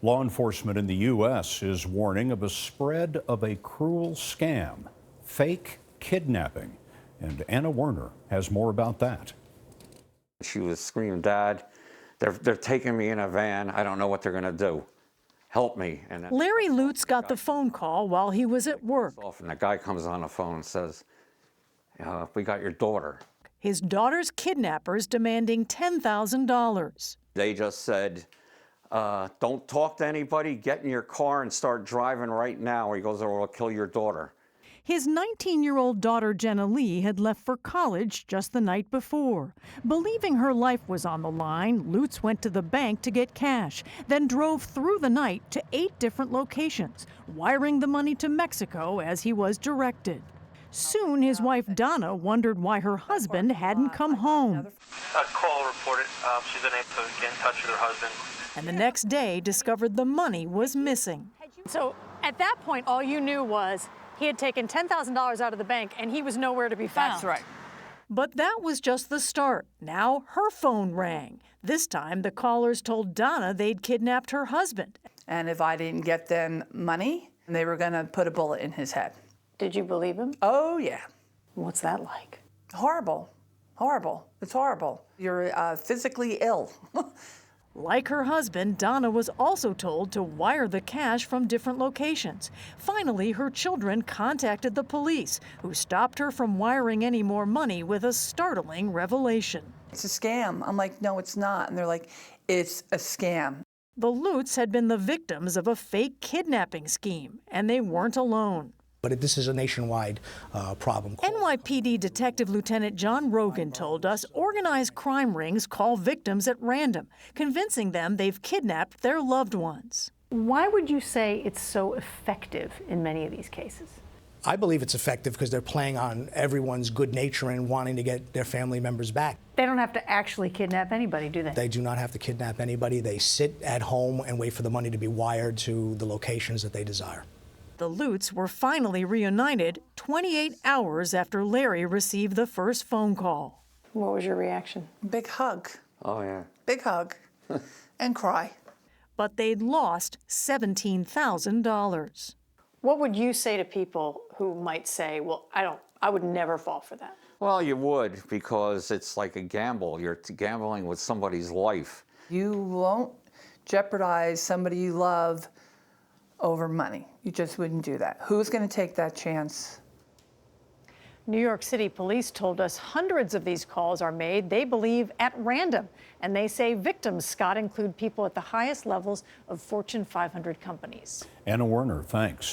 Law enforcement in the U.S. is warning of a spread of a cruel scam, fake kidnapping. And Anna Werner has more about that. She was screaming, "Dad, they're taking me in a van. I don't know what they're going to do. Help me." And then Larry Lutz got the phone call while he was at work. And the guy comes on the phone and says, "We got your daughter." His daughter's kidnappers demanding $10,000. They just said, "Don't talk to anybody. Get in your car and start driving right now." He goes, "Or we'll kill your daughter." His 19-year-old daughter, Jenna Lee, had left for college just the night before. Believing her life was on the line, Lutz went to the bank to get cash, then drove through the night to 8 different locations, wiring the money to Mexico as he was directed. Soon, his wife, Donna, wondered why her husband hadn't come home. A call reported she's been able to get in touch with her husband. And the next day, discovered the money was missing. So at that point, all you knew was he had taken $10,000 out of the bank and he was nowhere to be found. That's right. But that was just the start. Now her phone rang. This time, the callers told Donna they'd kidnapped her husband. And if I didn't get them money, they were going to put a bullet in his head. Did you believe him? Oh, yeah. What's that like? Horrible. Horrible. It's horrible. You're physically ill. Like her husband, Donna was also told to wire the cash from different locations. Finally, her children contacted the police, who stopped her from wiring any more money with a startling revelation. It's a scam. I'm like, no, it's not. And they're like, it's a scam. The Lutz had been the victims of a fake kidnapping scheme, and they weren't alone. But this is a nationwide problem. NYPD Detective Lieutenant John Rogan told us organized crime rings call victims at random, convincing them they've kidnapped their loved ones. Why would you say it's so effective in many of these cases? I believe it's effective because they're playing on everyone's good nature and wanting to get their family members back. They don't have to actually kidnap anybody, do they? They do not have to kidnap anybody. They sit at home and wait for the money to be wired to the locations that they desire. The Lutz were finally reunited 28 hours after Larry received the first phone call. What was your reaction? Big hug. Oh, yeah. Big hug. And cry. But they'd lost $17,000. What would you say to people who might say, well, I would never fall for that? Well, you would, because it's like a gamble. You're gambling with somebody's life. You won't jeopardize somebody you love over money. You just wouldn't do that. Who's going to take that chance? New York City police told us hundreds of these calls are made, they believe, at random. And they say victims, Scott, include people at the highest levels of Fortune 500 companies. Anna Werner, thanks.